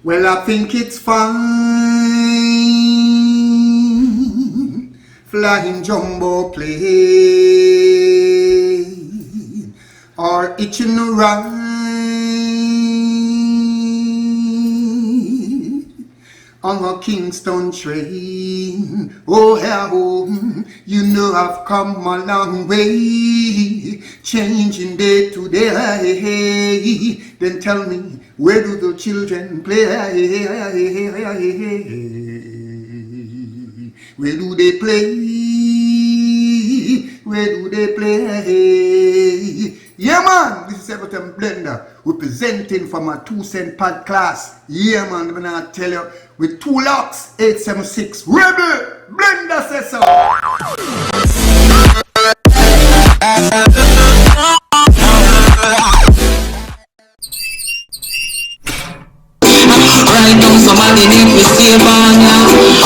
Well, I think it's fine, flying jumbo plane, or itching a ride on a Kingston train. Oh, how you know I've come a long way, changing day to day. Then tell me, where do the children play? Where do they play? Where do they play? Yeah, man, this is Everton Blender representing for my 2 cent pad class. Yeah, man, I'm gonna tell you with TU-LOX'S 876 Rebel Blender says so. Right now somebody need to save on ya.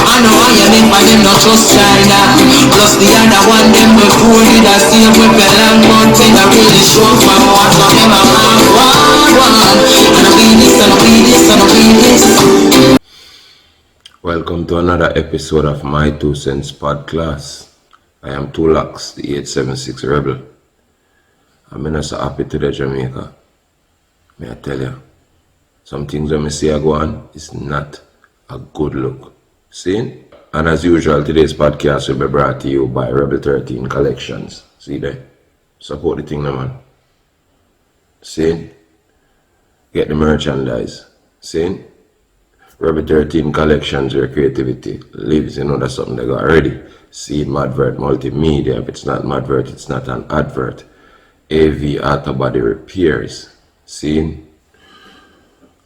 I know I am in, but them not trust China. Plus the other one, them the poor need a save with the long mountain. I really show from what of them I have one. And I be this, and I be this, and I be this. Welcome to another episode of my 2 cents pod class. I am TU-LOX'S, the 876 Rebel. I'm so happy today, Jamaica. May I tell you, some things when I see I go on is not a good look. See? And as usual, today's podcast will be brought to you by Rebel 13 Collections. See there? Support the thing, no man. See? Get the merchandise. See? Rebel 13 Collections, where creativity lives. You know, that's something they got already. See, Madvert Multimedia. If it's not Madvert, it's not an advert. AV Auto Body Repairs. See?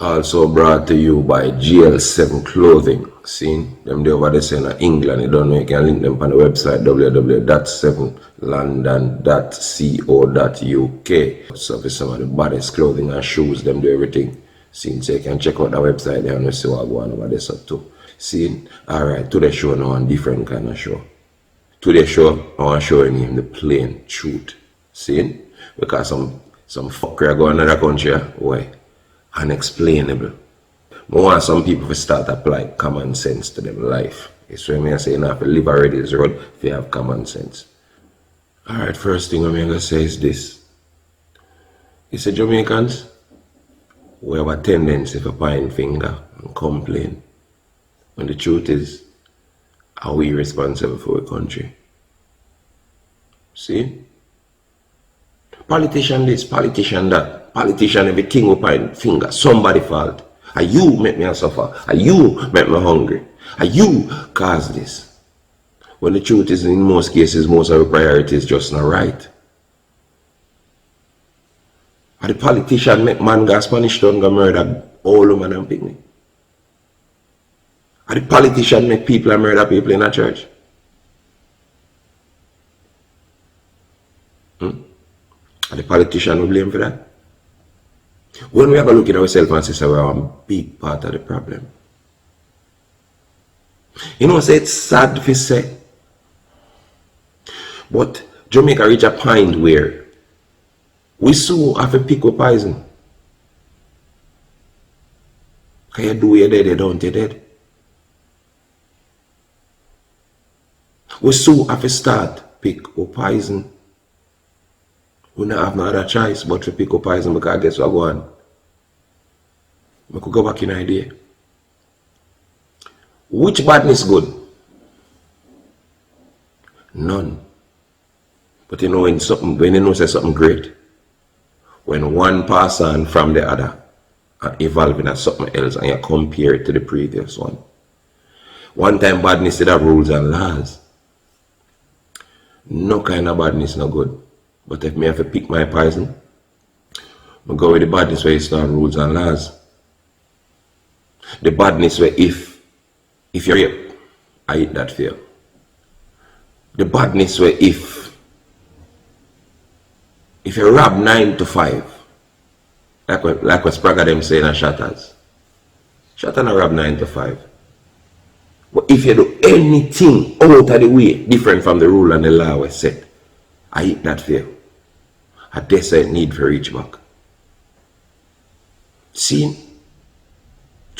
Also brought to you by GL7 Clothing. See? Them they over there in England. You don't know, you can link them on the website www.7london.co.uk. So for some of the baddest clothing and shoes, them do everything. See, so you can check out the website there and see what go on over there so too. See? Alright, today's show now a different kind of show. Today's show, I want to show you the plain truth. See? Because some fucker go in another country, why? Unexplainable. I want some people to start apply common sense to their life. It's why I say you have to live already this road if you have common sense. Alright, first thing I'm going to say is this. You see, Jamaicans, we have a tendency to point finger and complain. When the truth is, are we responsible for the country? See? Politician this, politician that. Politician everything we point finger. Somebody fault. Are you make me suffer? Are you make me hungry? Are you cause this? When the truth is, in most cases, most of the priorities just not right. Are the politician make man go Spanish town go murder all women and picnic? Are the politician make people and murder people in a church? Are the politician we blame for that? When we have a look at ourselves and say we're a big part of the problem. You know, say it's sad to say, but Jamaica reach a point where we so have to pick up poison. Can you do your dead, you don't, you dead. We so have to start pick up poison. We don't have no other choice but to pick up poison because guess what go on? We could go back in idea. Which badness good? None. But you know when you know say something great, when one pass on from the other and evolve into something else and you compare it to the previous one. One time badness did have rules and laws. No kind of badness no good. But if me have to pick my poison, I go with the badness where it's not rules and laws. The badness where if you rape, I eat that for you. The badness where if you rob 9 to 5, like what Sprague them say in a Shatters. Shatter not rob 9 to 5. But if you do anything out of the way, different from the rule and the law was set, I eat that for you. A desperate need for reach back. See?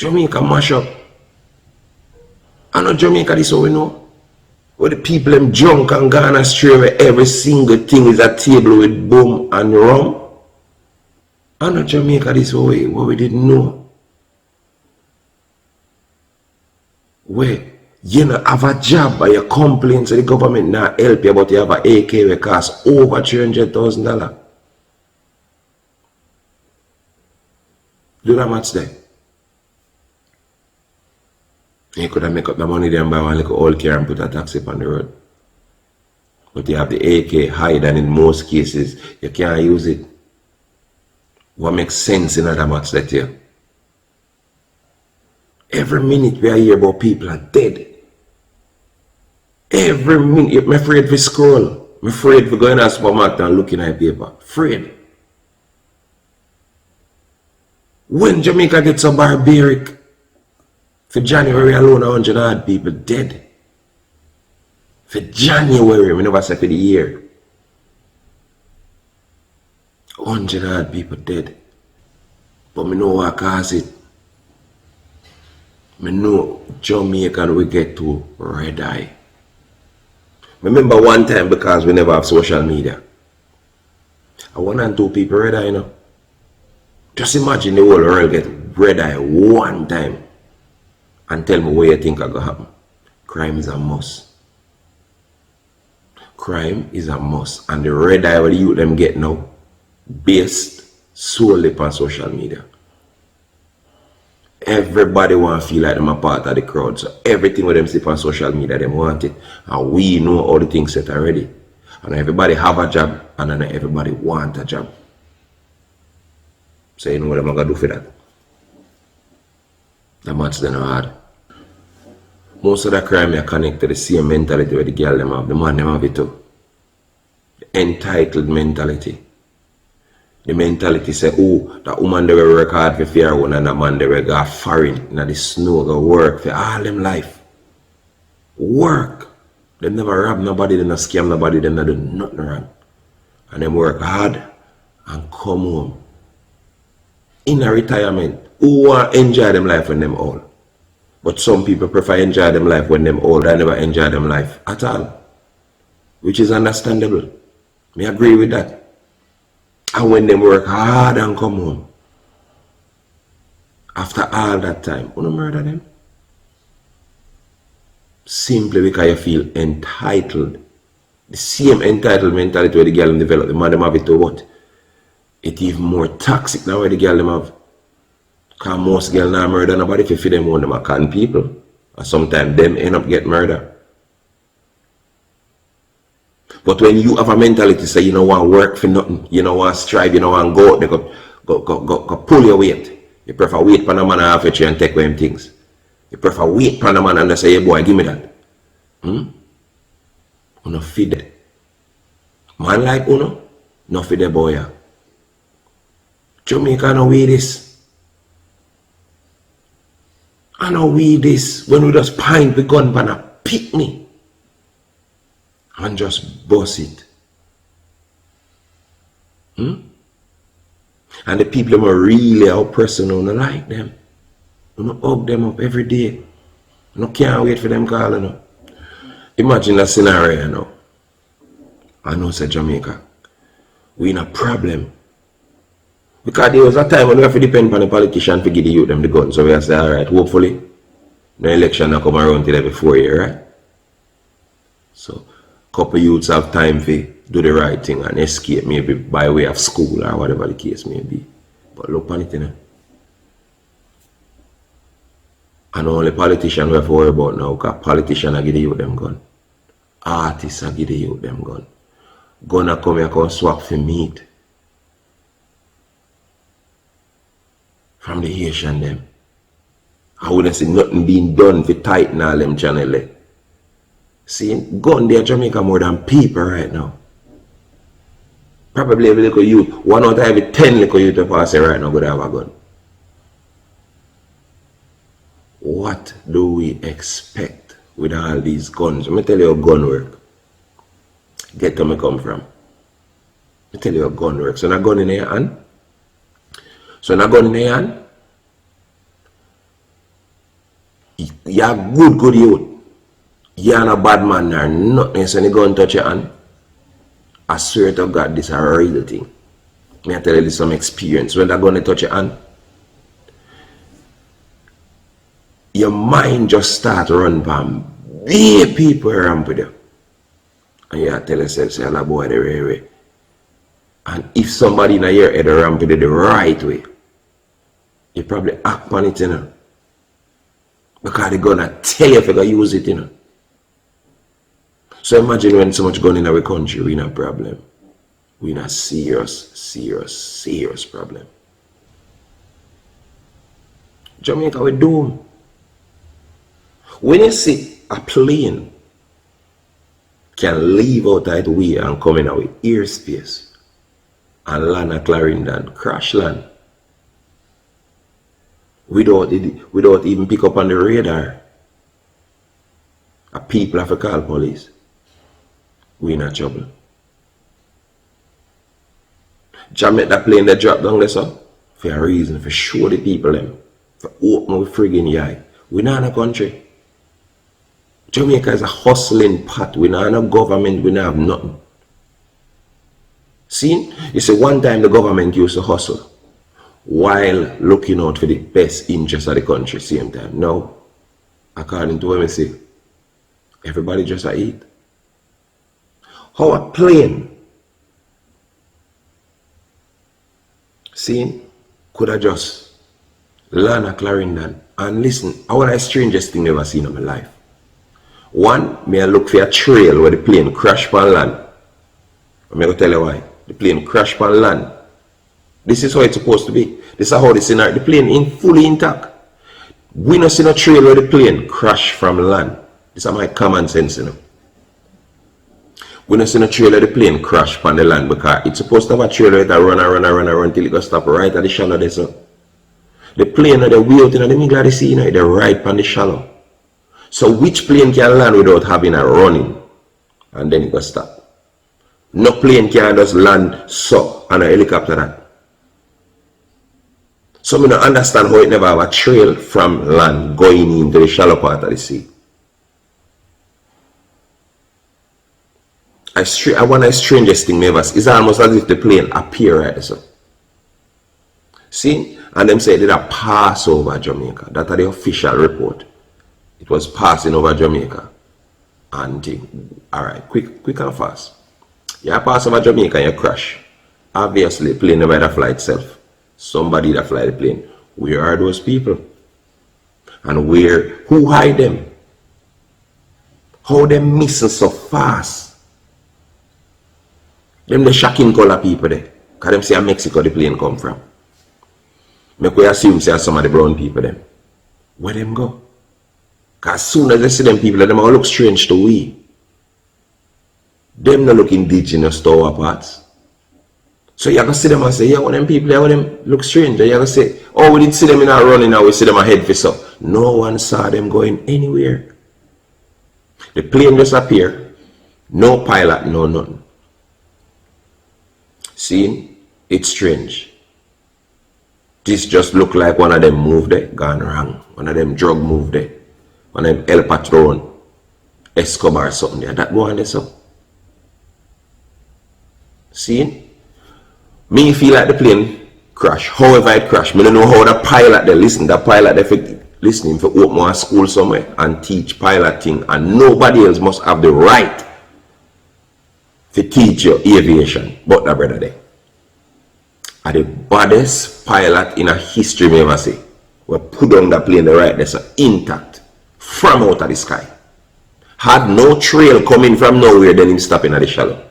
Jamaica mash up. I know Jamaica this how we know. Where the people them drunk and gone astray where every single thing is a table with boom and rum. I know Jamaica this way what we didn't know. Where you know have a job but you complain to the government not help you, but you have an AK that costs over $300,000. Do that much there. You could have make up the money there and buy one little old car and put a taxi on the road. But you have the AK hide, and in most cases you can't use it. What makes sense in that much that here? Every minute we are hear about people are dead. Every minute, I'm afraid to scroll. I'm afraid to go in a supermarket and looking at paper. Afraid. When Jamaica gets so barbaric, for January alone, 100 odd people dead. For January, we never say for the year. 100 odd people dead. But me know what cause it. Me know Jamaica we get to red eye. Remember one time, because we never have social media, I 1 and 2 people red eye, you know. Just imagine the whole world get red eye one time and tell me what you think are going to happen. Crime is a must. Crime is a must. And the red eye what the youth them get now, based solely on social media. Everybody want to feel like them a part of the crowd. So everything with them see on social media, them want it. And we know all the things set already. And everybody have a job, and then everybody want a job. So you know what I'm going to do for that. The match then hard. Most of the crime are connected to the same mentality where the girl them have, the man them have it too. The entitled mentality. The mentality say, oh, that woman they will work hard for fair one, and that man they will go foreign in the snow, go work for all them life. Work. They never rob nobody, they not scam nobody, they not do nothing wrong. And them work hard and come home. In a retirement, who want to enjoy them life when them old? But some people prefer enjoy them life when them old. I never enjoy them life at all. Which is understandable. Me agree with that. And when them work hard and come home, after all that time, you don't murder them. Simply because you feel entitled. The same entitled mentality where the girl develop, the man them have it to what? It's even more toxic than where the girl them have. Because most girls not murder nobody if you feed them one them a con people. And sometimes them end up get murdered. But when you have a mentality say you don't want to work for nothing, you don't want to strive, you don't want to go out there, go pull your weight. You prefer wait for a man half a tree and take away him things. You prefer wait for a man and say, hey boy, give me that. Uno feed it. Man like Uno, no feed the boy. Jamaica no we this. I know we this when we just pint the gun pan a pick me. And just boss it. And the people who are really oppressing you, don't like them. You don't hug them up every day. You can't wait for them calling you. Imagine a scenario now. I know say Jamaica. We in a problem. Because there was a time when we have to depend on the politician to give the youth them the gun. So we have to say, alright, hopefully the election will come around till every 4 years, right? So couple youths have time to do the right thing and escape maybe by way of school or whatever the case may be. But look on it, you know. And only politicians we have to worry about now, because politicians are give the youth them gun. Artists are give the youth them gun. Gonna come here and swap for meat. From the Haitian them. I wouldn't see nothing being done to tighten all them channel there. See, gun there Jamaica more than people right now. Probably every little youth, 1 out of every 10 little youth to pass right now could have a gun. What do we expect with all these guns? Let me tell you how gun work. Get where I come from. Let me tell you how gun work. So, a gun in your hand. You're good youth. You're not a bad man or nothing, so you go and touch your hand. I swear to God, this is a real thing. Me I tell you this some experience. When they're going to touch your hand, your mind just start run from big people around with you. And you tell yourself, say, "Allah boy, the right way." And if somebody in your head ramp with it the right way, you probably act on it, you know. Because they're gonna tell you if you're gonna use it, you know. So imagine when so much gun in our country, we're in a problem. We're in a serious problem. Jamaica, we're doomed. When you see a plane can leave out of the way and come in our airspace and land at Clarendon, crash land, without even pick up on the radar, people have to call police. We're in a trouble. Jamaica that plane that drop down there, so for a reason, for show the people them, for open with friggin' eye. We're not in a country. Jamaica is a hustling pot. We're not in a government, we don't have nothing. See, you see, one time the government used to hustle while looking out for the best interest of the country same time. Now, according to what we say, everybody just a eat. How a plane, see, could have just land at Clarendon. And listen, I want the strangest thing I've ever seen in my life. One, may I look for a trail where the plane crashed on land. I'm going to tell you why. The plane crashed on land. This is how it's supposed to be. This is how the scenario. The plane in fully intact. We don't see no trail where the plane crashed from land. This is my common sense, you know. We don't see no trail where the plane crashed on the land because it's supposed to have a trail where it run till it goes stop right at the shallow there. So the plane are the way out in the middle of the sea, you know, they're right on the shallow. So which plane can land without having a running? And then it goes stop. No plane can just land so on a helicopter that. So I don't understand how it never have a trail from land going into the shallow part of the sea. One of the strangest thing ever is almost as if the plane appear right there. So. See? And them say it did a pass over Jamaica. That's the official report. It was passing over Jamaica. And alright, quick and fast. You pass over Jamaica and you crash. Obviously, the plane never had to fly itself. Somebody that fly the plane. Where are those people? And who hide them? How them missing so fast? Them the shocking color people there. Because them say Mexico the plane come from. Make we assume say some of the brown people them. Where them go? Because as soon as they see them people, them all look strange to we. Them not look indigenous to our parts. So you can see them and say, yeah, when them people, yeah, when them look strange. And you can say, oh, we didn't see them in our running now, we see them ahead for so. No one saw them going anywhere. The plane just appeared. No pilot, no nothing. See, it's strange. This just look like one of them moved there, gone wrong. One of them drug moved there. One of them El Patron, Escobar or something there. That one there so. See? Me feel like the plane crash. However it crashed, me don't know how the pilot they listen. The pilot they listening for open a school somewhere and teach piloting, and nobody else must have the right to teach your aviation but the brother there. Are the baddest pilot in a history me ever see. We put on the plane the right there so intact from out of the sky. Had no trail coming from nowhere, then him stopping at the shallow.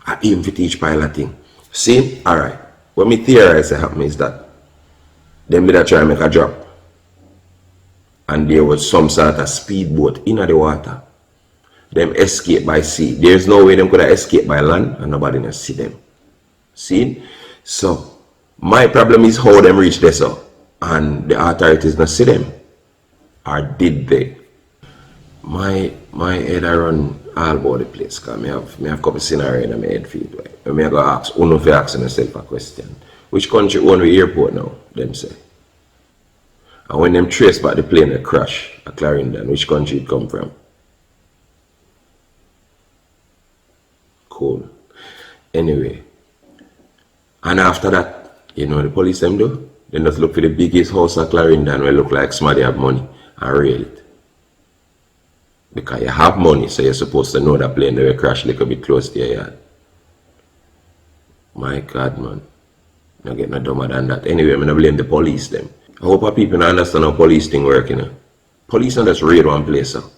I aim to teach piloting. See? Alright. What me theorize happen is that them did try to make a drop. And there was some sort of speedboat in the water. Them escape by sea. There's no way them could have escaped by land and nobody can see them. See? So my problem is how them reach there so. And the authorities not see them. Or did they? My head I run all about the place because I have a couple scenarios in my head feed. Right? I go ask, who know if you ask myself a question. Which country own the airport now? Them say. And when them trace back the plane that crash at Clarendon, which country it come from? Cool. Anyway. And after that, you know the police them do? They just look for the biggest house at Clarendon where look like somebody have money and rail it. Because you have money, so you're supposed to know that plane they will crash a little bit close to your yard. My God, man. Not get no dumber than that. Anyway, I'm going to blame the police them. I hope people understand how police thing work, you know. Police don't just raid one place, so.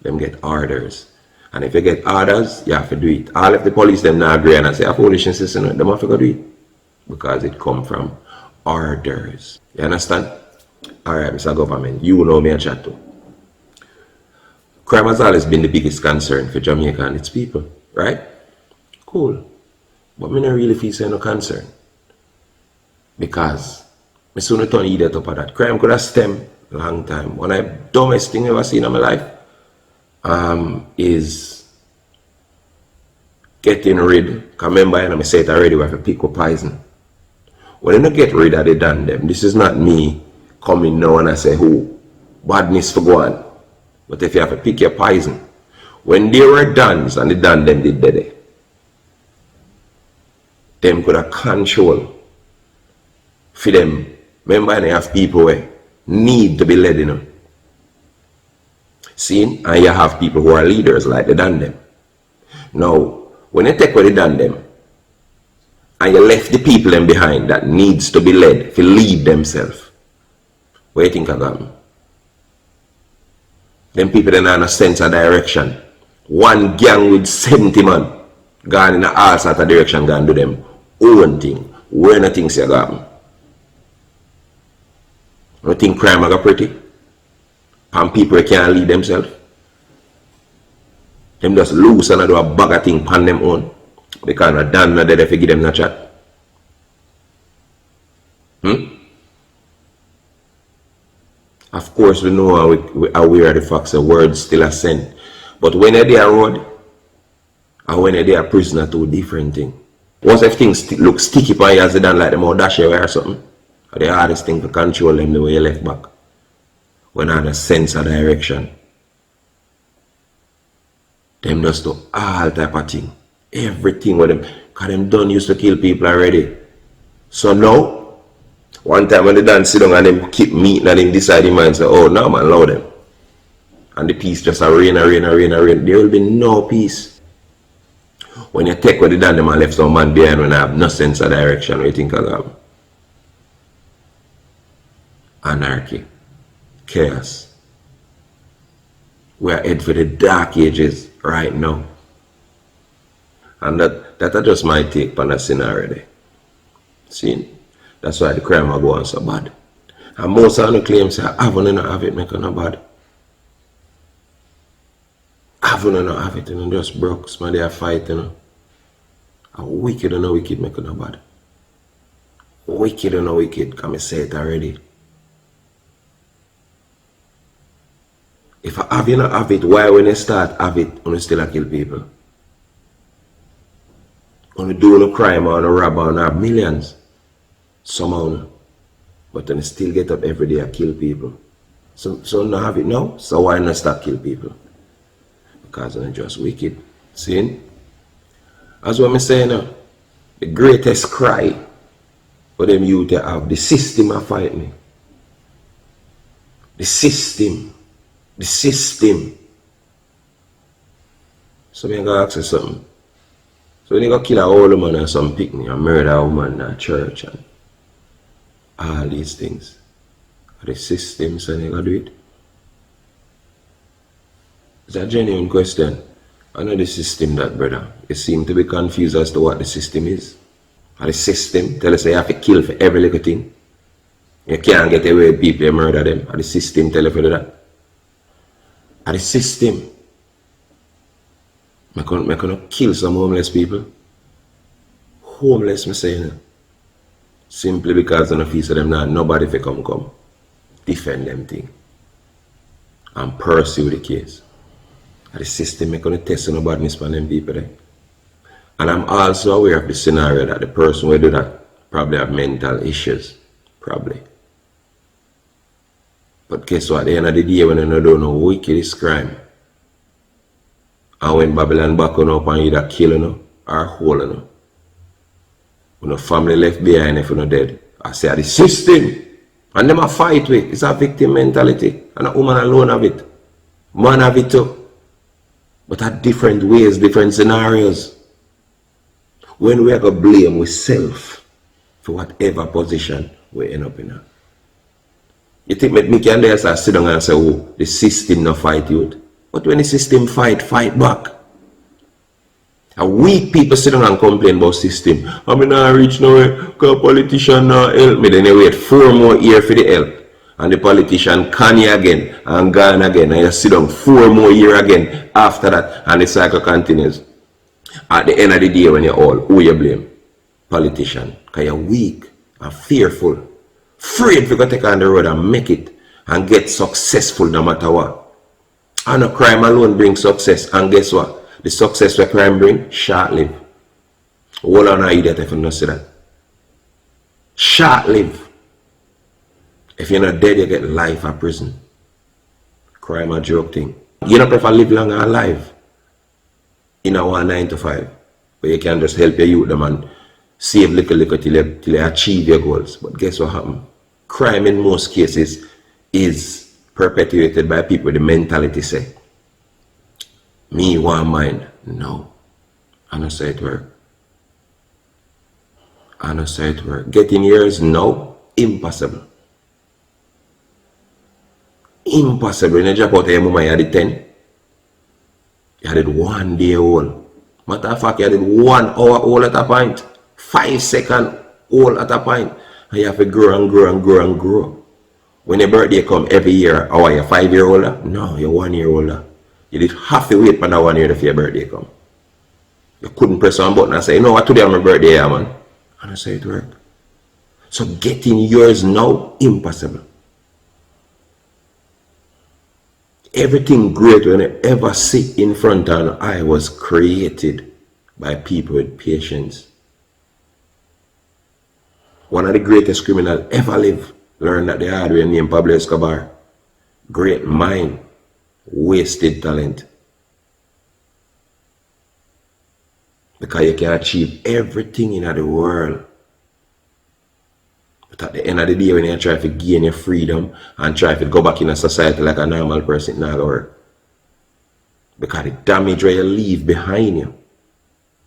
Them get orders. And if you get orders, you have to do it. All if the police them not agree and say, I foolish and system, them have to go do it. Because it come from orders. You understand? Alright, Mr. Government, you know me a chat to. Crime has always been the biggest concern for Jamaica and its people, right? Cool. But me not really feel say no concern. Because I soon turn idiot up at that. Crime could have stemmed a long time. One of the dumbest thing I ever seen in my life is getting rid, because remember I said it already, we have to pick up poison. When you don't get rid of the damn them, this is not me coming now and I say, who? Badness for go on. But if you have to pick your poison, when they were done and the done them did that, them could have control for them. Remember, they have people who need to be led, you know. See, and you have people who are leaders like the done them. Now, when you take what they done them, and you left the people them behind that needs to be led, to lead themselves, what do you think of that? Them people then have a sense of direction. One gang with 70 man gone in all sorts of direction, gone do them own thing. Where no things you got? You think crime are pretty? And people can't lead themselves. Them just loose and do a bag of thing pan them own. Because no done no dead if you give them no chat. Of course, we know we are aware of the facts the words still are sent. But when they are road and when they are prisoner, two different things. Once if things look sticky by you as they don't like them or dash away or something, or the hardest thing to control them the way you left back. When I have a sense of direction. Them just do all type of thing. Everything with them. Because them done used to kill people already. So now, one time when they done sit down and them keep meeting and them decide in mind say, oh no man, allow them. And the peace just a rain. There will be no peace. When you take what they done them and left some man behind when I have no sense of direction, what you think of that? Anarchy. Chaos. We are headed for the dark ages right now. And that are just my take on that scenario there. See? That's why the crime will go on so bad. And most of the claims say, I haven't have it, make it no bad. I haven't have it, you know, just broke. Somebody are fighting, you know. And wicked and no wicked make it no bad. Wicked and no wicked, can I say it already. If I have you not have it, why when you start have it, you still kill people? When you do no crime or no rob or no have millions. Somehow, but then still get up every day and kill people. So not have it now, so why not stop kill people? Because they're just wicked. See? As what I'm saying now, the greatest cry for them youth to have, the system are fighting me. The system. So I'm going to ask you something. So when you go kill a old woman and some picnic and murder a woman in a church and all these things. The system saying you gotta do it. It's a genuine question. I know the system that, brother. You seem to be confused as to what the system is. And the system tell us you have to kill for every little thing. You can't get away with people, you murder them. And the system tell you for that. And the system I'm gonna kill some homeless people. Homeless, me saying. Simply because on the feast of them now, nobody fi come defend them thing and pursue the case. And the system make on test on the badness for them people there. And I'm also aware of the scenario that the person will do that probably have mental issues. Probably. But guess what? At the end of the day, when you don't know wicked is crime. And when Babylon back on up and either kill you or hold you. When a family left behind if you're not dead. I say the system. And them a fight with. It's a victim mentality. And a woman alone have it. Man have it too. But at different ways, different scenarios. When we are going to blame ourselves for whatever position we end up in. You think me can there sit down and say, oh, the system no fight youth. But when the system fight back. And weak people sit down and complain about system. I mean, I reach nowhere because politician not help me. Then they wait 4 more years for the help. And the politician can you again and gone again. And you sit down 4 more years again after that. And the cycle continues. At the end of the day when you're all, who you blame? Politician. Because you're weak and fearful. Afraid to go take on the road and make it. And get successful no matter what. And a crime alone brings success. And guess what? The success that crime brings, short-lived. Hold on, I idiot if you don't see that. Short-lived. If you're not dead, you get life or prison. Crime a joke thing. You don't prefer live long and alive. In a 1 9 to 5. Where you can just help your youth them and save little till you achieve your goals. But guess what happened? Crime in most cases is perpetuated by people with the mentality say, me want mind. No. I don't say it work. I don't say it work. Getting years? No. Impossible. Impossible. When you drop out of your mama, you had 10. You had it 1 day old. Matter of fact, you had it 1 hour old at a point. 5 seconds old at a point. And you have to grow and grow and grow and grow. When your birthday come every year, how are you 5 year older? No, you're 1 year older. You did have to wait for that 1 year for your birthday come. You couldn't press one button and say, you know what, today is my birthday, yeah, man. And I say it work. So getting yours now, impossible. Everything great when you ever sit in front of an eye was created by people with patience. One of the greatest criminals ever lived learned that the hard way named Pablo Escobar. Great mind, wasted talent. Because you can achieve everything in the world. But at the end of the day, when you try to gain your freedom and try to go back in a society like a normal person, it's not going to work. Because the damage where you leave behind you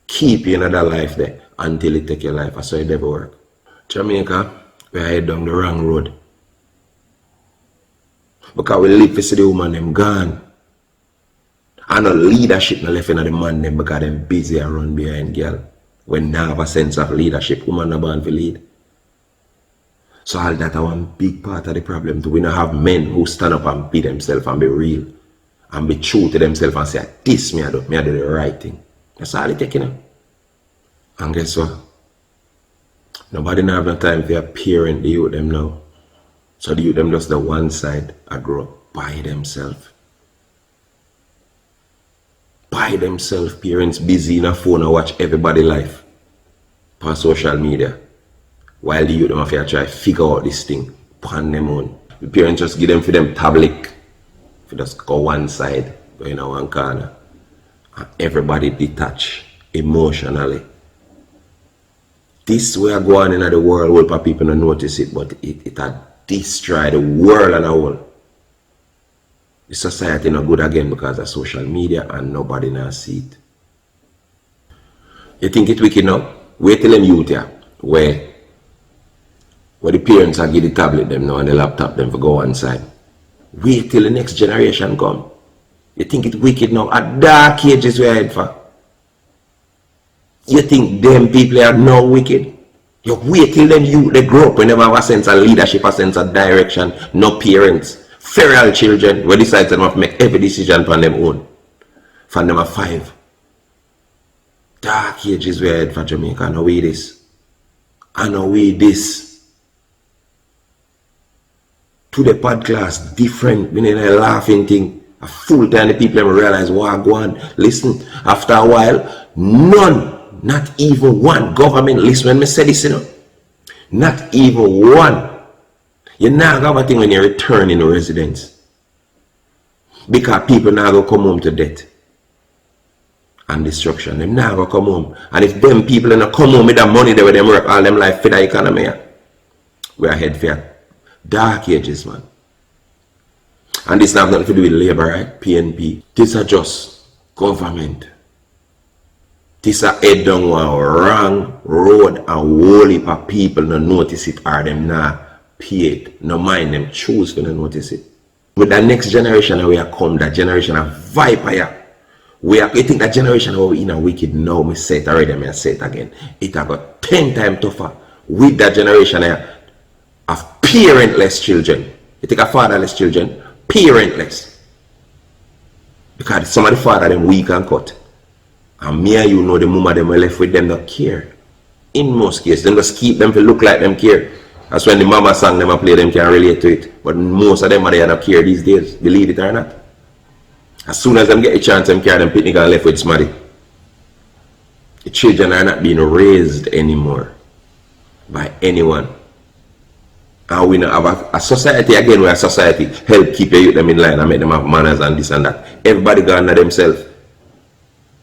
keep you in another life there until it take your life. That's how it never work. Jamaica, we are head down the wrong road. Because we live to see the woman them gone. And no leadership no left in the man them because them busy and run behind girl. When they have a sense of leadership, woman no born to lead. So all that is one big part of the problem too. We don't have men who stand up and be themselves and be real. And be true to themselves and say, this me I do the right thing. That's all it takes, you know. And guess what? Nobody now have no time for parent the youth them now. So the youth them just the one side I grow up by themselves. By themselves, parents busy in a phone and watch everybody life on social media. While the youth them have to try to figure out this thing upon them own. The parents just give them for them tablet. If you just go one side, go in one corner. And everybody detached emotionally. This way going in the world will for people not notice it, but it had destroyed the world and the whole. The society not good again because of social media and nobody now see it. You think it wicked now? Wait till them youth here, where the parents are give the tablet them now and the laptop them for go one side. Wait till the next generation come. You think it wicked now? At dark ages we are head for. You think them people are now wicked? You wait till them youth they grow up and never have a sense of leadership, a sense of direction, no parents. Feral children will decide to make every decision on them own. From them 5. Dark ages we are head for Jamaica. I know we this. I know we this. To the podcast, different, we need a laughing thing. A full time the people realize what go on. Listen, after a while, none, not even one government listen when me say this, you know. Not even one. You now have a thing when you return in residence. Because people now go come home to death and destruction. Them now go come home. And if them people don't come home with that money they with them work all them life for the economy, we are head for dark ages, man. And this have nothing to do with labor, right? PNP. This are just government. This are head down one wrong road and whole heap of people no notice it or them not pay it. No mind them choose to no notice it. With the next generation we are come, that generation of viper. You think that generation we in a wicked now, me say it already, me say it again. It have got 10 times tougher with that generation of parentless children. You take a fatherless children, parentless. Because some of the father them weak and cut. And me and you know the mama them are left with them don't care. In most cases, them just keep them to look like them care. That's when the mama song them and play them can relate to it. But most of them are they don't care these days, believe it or not. As soon as them get a chance, them carry them picnic and left with smarty. The children are not being raised anymore by anyone. And we now have a society again where a society help keep your youth them in line and make them have manners and this and that. Everybody gone to themselves.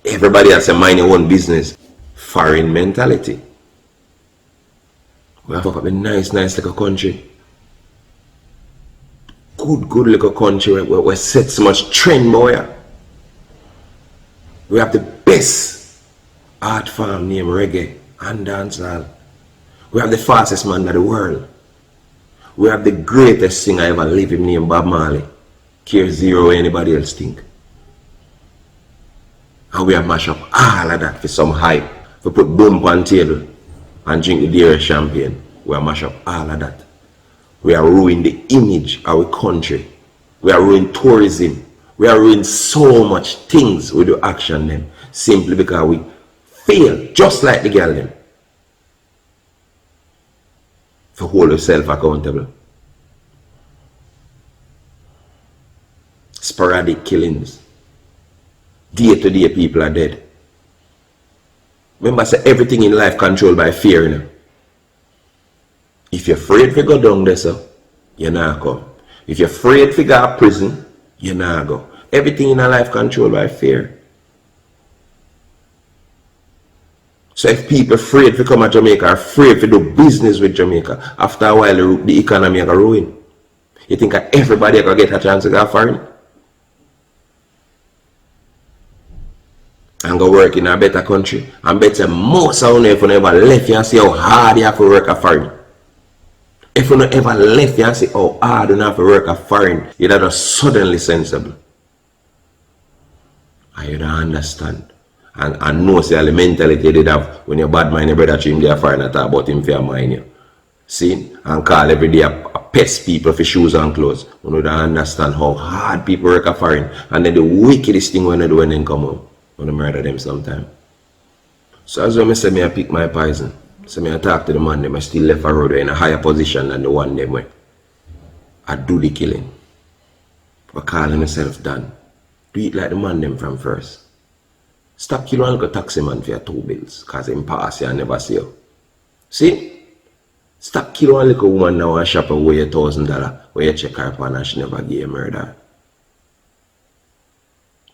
Everybody has to mind your own business. Foreign mentality. We have a nice little country. Good little country where we set so much trend, boy. We have the best art form named reggae and dancehall. We have the fastest man in the world. We have the greatest singer ever living named Bob Marley. Care zero anybody else think. And we have mash up all of that for some hype. We put bump on table and drink the dearest champagne. We have mash up all of that. We are ruining the image of our country. We are ruining tourism. We are ruining so much things with the action them. Simply because we fail, just like the girl them, to hold yourself accountable. Sporadic killings. Day to day people are dead. Remember, say everything in life controlled by fear. You know? If you're afraid to go down there, so you're not come. If you're afraid to go to prison, you're not go. Everything in our life controlled by fear. So if people afraid to come to Jamaica, are afraid to do business with Jamaica, after a while the economy is ruin. You think that everybody can get a chance to go foreign? And go work in a better country. And better most of you if you never left you and see how hard you have to work a foreign. If you don't ever left you and see how hard you have to work a foreign, you're not suddenly sensible. And you don't understand. And know say the mentality you did have when you bad mind your brother to him they are foreign and talk about him for your mind you. See? And call every day a pest people for shoes and clothes. You don't understand how hard people work a foreign. And then the wickedest thing when they do when they come home. When they murder them sometime. So as when I say me I pick my poison. So me I talk to the man them I still left a road in a higher position than the one them where I do the killing. I call myself done. Do it like the man them from first. Stop killing and go taxi man for your 2 bills. Cause him pass you and never see you. See? Stop killing a little woman now and shop away $1,000 where you check her upon and she never give you murder.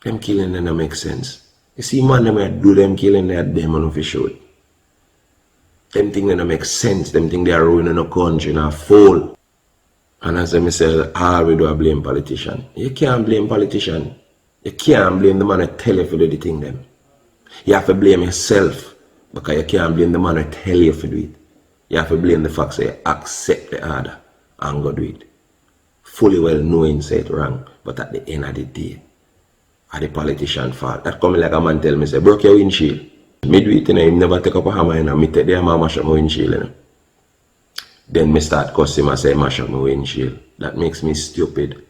Them killing them don't make sense. You see man them do them killing they are them on for sure. Them things don't make sense. Them things they are ruining a country and a fool. And as I say, all we do are blame politician. You can't blame politician. You can't blame the man that tell you to do the thing them. You have to blame yourself because you can't blame the man that tell you to do it. You have to blame the fact that you accept the order and go do it. Fully well knowing say it wrong, but at the end of the day, are the politician fault. That come like a man tell me say, broke your windshield. Me do it, you know, him never take up a hammer, you know, me take the hammer and mash up my windshield, you know. Then me start cussing him and say mash up my windshield. That makes me stupid.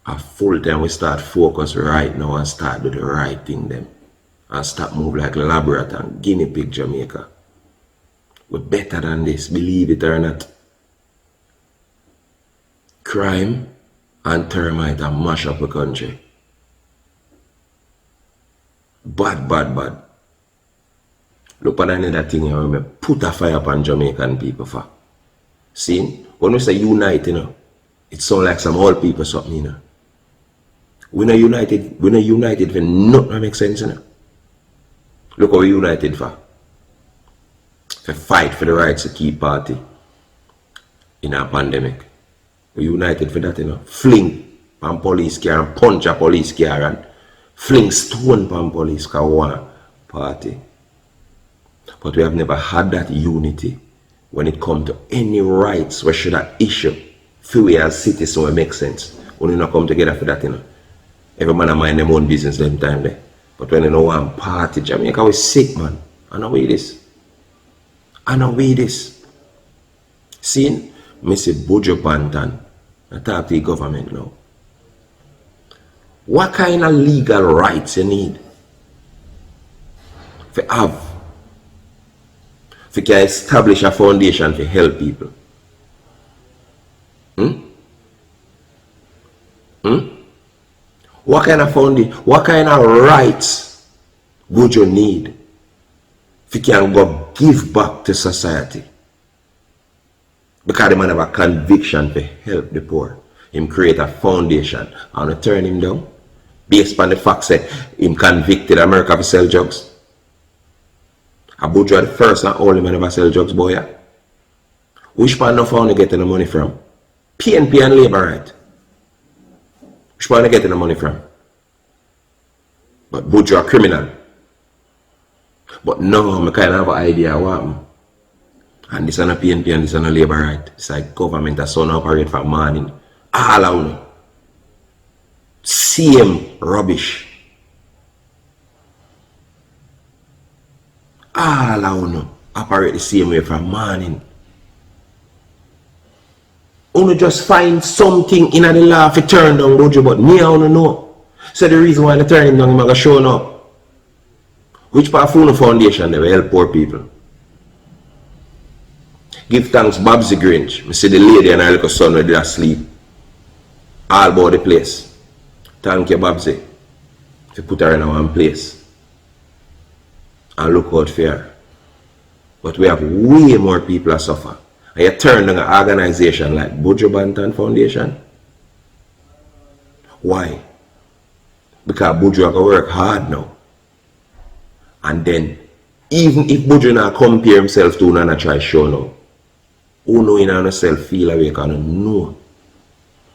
A full time we start focus right now and start do the right thing them. And stop move like Labrador and guinea pig Jamaica. We're better than this, believe it or not. Crime and termite and mash up the country. Bad. Look at another thing here, we put a fire upon Jamaican people for. See? When we say unite, it sounds like some old people something, We're not united for nothing that makes sense, Look how we united for. For fight for the rights to keep party in a pandemic. We united for that, Fling pan police car and punch a police car and fling stone pan police car one party. But we have never had that unity when it comes to any rights we should have issue for we as citizens so it makes sense. We not come together for that, Every man a mind them own business them time there. But when you know one party, Jamaica was sick, man. I know where this. See, me say Bujo Pantan. I talk to the government now. What kind of legal rights you need? For have? For can establish a foundation to help people? What kind of foundation? What kind of rights would you need? If you can go give back to society. Because the man have a conviction to help the poor. Him create a foundation and turn him down. Based on the fact that him convicted America to sell drugs. Abuja the first and only man ever sell drugs, boy. Which part of found getting the money from? PNP and labor right. Which part getting the money from? But Buju a criminal. But now I kind of have an idea what happened. And this is not PNP and this is not labor right. It's like government that son operate for morning. All of them. Same rubbish. All of them operate the same way from morning. You just find something in the law to turn down Buju, but me I don't know. So the reason why they turn him down, I'm going to show up. Which part of the foundation they will help poor people? Give thanks Babsy Grinch. I see the lady and her little son who did asleep. All about the place. Thank you Babsy. To put her in one place. And look out for her. But we have way more people that suffer. And you turn down an organization like Buju Banton Foundation. Why? Because Buju have to work hard now. And then, even if Buju not compare himself to and try show now, who know in himself feel away because you know.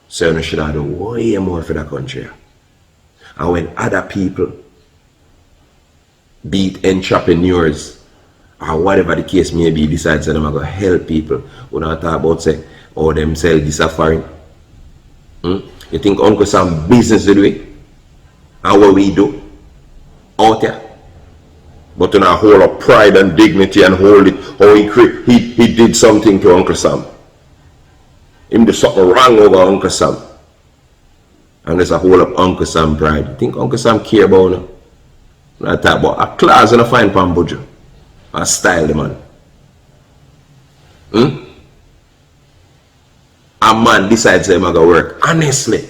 So you should have done way more for the country. And when other people, be it entrepreneurs, or whatever the case may be, decides that they're going to help people, we don't talk about say, or them sell this offering. You think Uncle Sam business to do it? And what we do? Out there? But in a whole of pride and dignity and hold it, how he did something to Uncle Sam. Him do something wrong over Uncle Sam. And there's a whole of Uncle Sam pride. You think Uncle Sam care about him? I talk about a class in a fine pan Buju. A style the man. A man decides he's going to work honestly.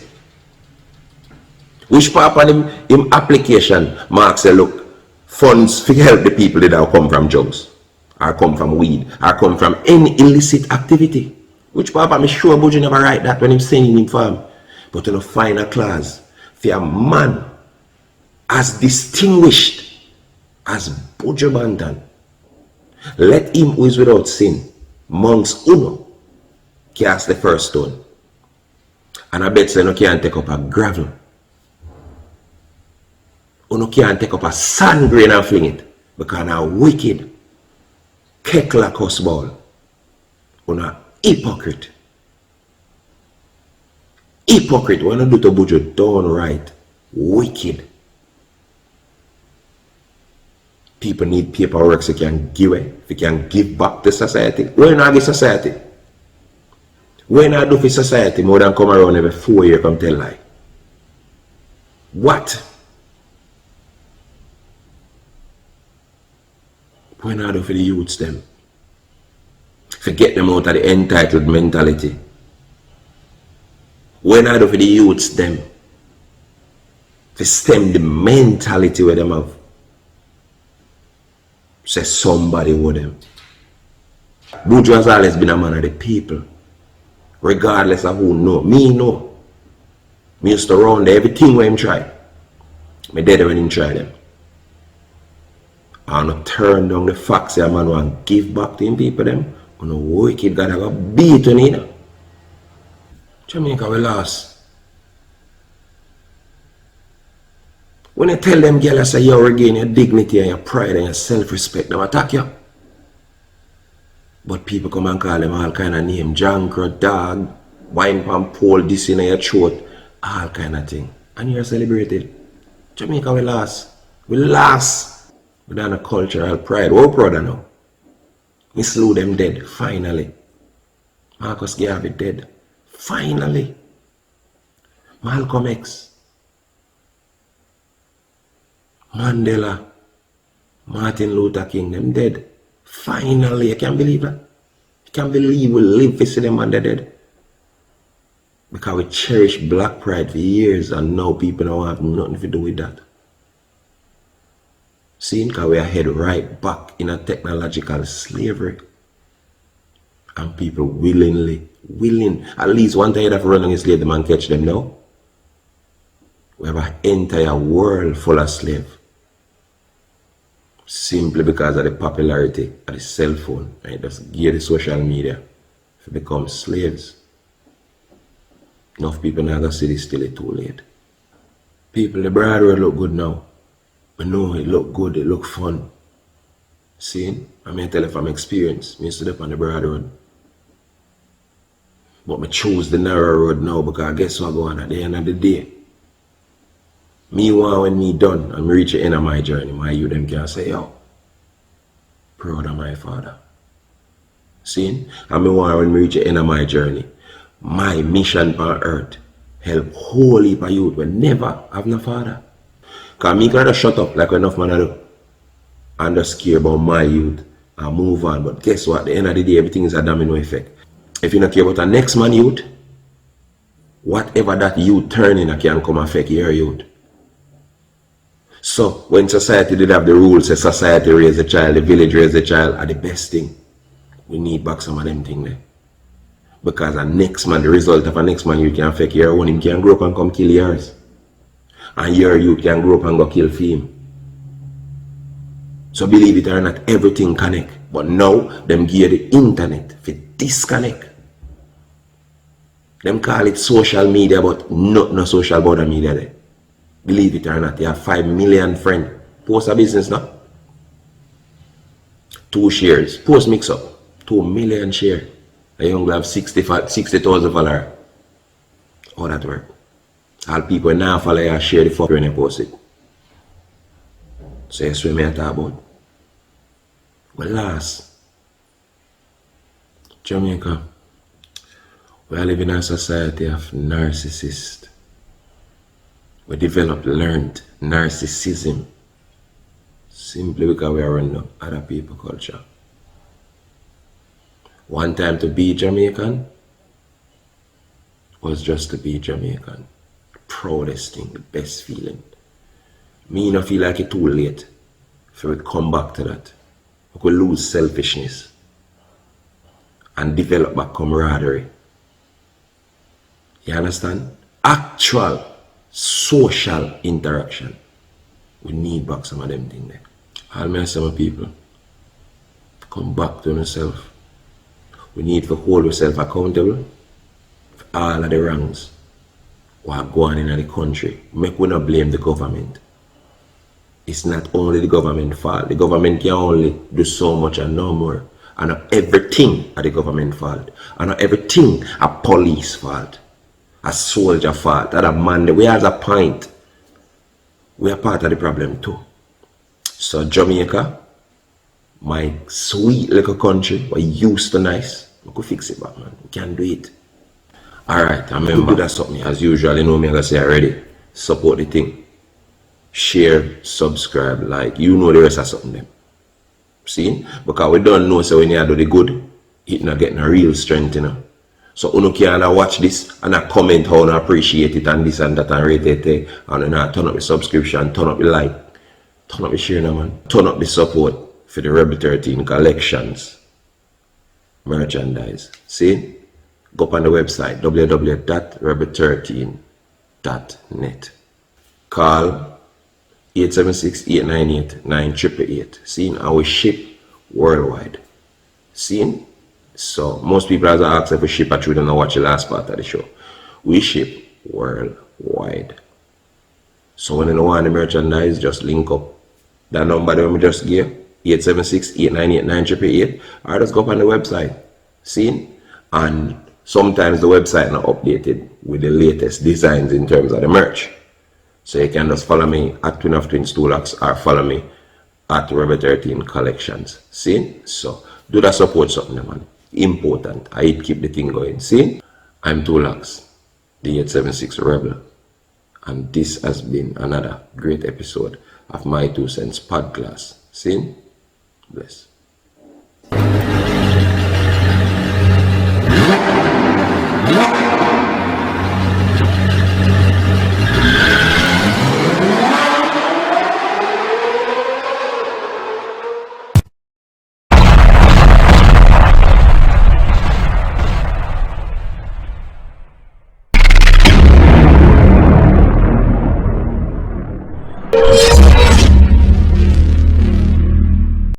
Which part of him application Mark say look, funds to help the people that have come from drugs, or come from weed, or come from any illicit activity. Which part of me sure Buju never write that when him singing him for him. But in a final class, for a man as distinguished as Buju Banton, let him who is without sin, monks uno, cast the first stone. And I bet say no can't take up a gravel. Uno can't take up a sand grain and fling it. Because now wicked, kekla cosball. Uno hypocrite. Hypocrite, when you do to Buju downright wicked. People need paperwork so they can give it, they can give back to society. Why not give society? Why not do for society more than come around every 4 years come tell lie? What? Why not do for the youths them? Forget them out of the entitled mentality. Why not do for the youths them? To stem the mentality where them have. Say somebody with them. Buju has always been a man of the people. Regardless of who know. Me know. Me used to round everything when him try. Me dead when him try them. I not turn down the facts that man want give back to him people them. On a wicked God I got beat on it. Jamaica we lost. When I tell them girls I say you regain your dignity and your pride and your self-respect, them attack you. But people come and call them all kind of name. Jankro, dog, wine pan pole, this in your throat, all kind of thing. And you're celebrated. Jamaica we lost. We lost. We done a cultural pride. We're proud of now. We slew them dead, finally. Marcus Garvey dead. Finally. Malcolm X. Mandela. Martin Luther King, them dead. Finally, I can't believe that. I can't believe we live to see them and they're dead. Because we cherish black pride for years and now people don't have nothing to do with that. See, because we are head right back in a technological slavery. And people willing, at least one time of running a slave, the man catch them now. We have an entire world full of slaves. Simply because of the popularity of the cell phone. Right? Just gear the social media to become slaves. Enough people now gonna see this till it's too late. People, the Broadway look good now. I know it look good, it look fun. See? I mean, I tell you from experience. I stood up on the broad road. But I choose the narrow road now because guess what going on at the end of the day? Me want when me done and me reach the end of my journey, my youth them can say, yo, proud of my father. See? And me want when me reach the end of my journey, my mission on earth, help whole heap of youth will never have no father. Because me gotta shut up like enough man I do. And just care about my youth and move on. But guess what? At the end of the day, everything is a domino effect. If you don't care about the next man youth, whatever that youth turning can come affect your youth. So when society did have the rules, say society raise the child, the village raise the child, are the best thing. We need back some of them things there. Because the next man, the result of a next man you can affect your own, him can grow up and come kill yours. And your youth can grow up and go kill him. So believe it or not, everything connect. But now, them give the internet for disconnect. Them call it social media, but not no social border media there. Believe it or not, you have 5 million friends. Post a business now. 2 shares. Post mix up. 2 million share. A young have 60,000 followers. How that work? All people now follow you share the fuck when you post it. So that's what I talk about. Well, last, Jamaica, we are living in a society of narcissists. We learned narcissism simply because we are running other people culture. One time to be Jamaican was just to be Jamaican. Proudest thing, the best feeling. Me not feel like it's too late for we come back to that. We could lose selfishness and develop back camaraderie. You understand? Actual social interaction. We need back some of them things there. All my some people, come back to yourself. We need to hold ourselves accountable for all of the wrongs what are going on in the country. Make we not blame the government. It's not only the government fault. The government can only do so much and no more. And not everything are the government fault. And not everything a police fault. A soldier fault. That a man. We as a point. We are part of the problem too. So Jamaica, my sweet little country, we used to nice. We could fix it back, man. We can do it. Alright, I remember that's something as usual. You know me, I'm gonna say already. Support the thing. Share, subscribe, like. You know the rest of something them. See? Because we don't know so when you do the good, it not get no real strength, you know. So you can watch this and comment how you appreciate it and this and that and rate it. And then turn up the subscription, turn up the like, turn up the share, man. Turn up the support for the Rebel 13 collections. merchandise. See? Go up on the website www.rebel13.net. Call 876-898-9888. See? And we ship worldwide. See? So most people as I ask if we ship a through, don't know watch the last part of the show. We ship worldwide. So when you don't want the merchandise, just link up that number that we just gave, 876-898-9888, or just go up on the website. See? And sometimes the website not updated with the latest designs in terms of the merch. So you can just follow me at Twin of Twins TU-LOX'S or follow me at Rebel 13 Collections. See? So do that support something, man. Important. I keep the thing going. See? I'm TU-LOX'S, the 876 Rebel. And this has been another great episode of my 2 cents podcast. See? Bless. Yeah.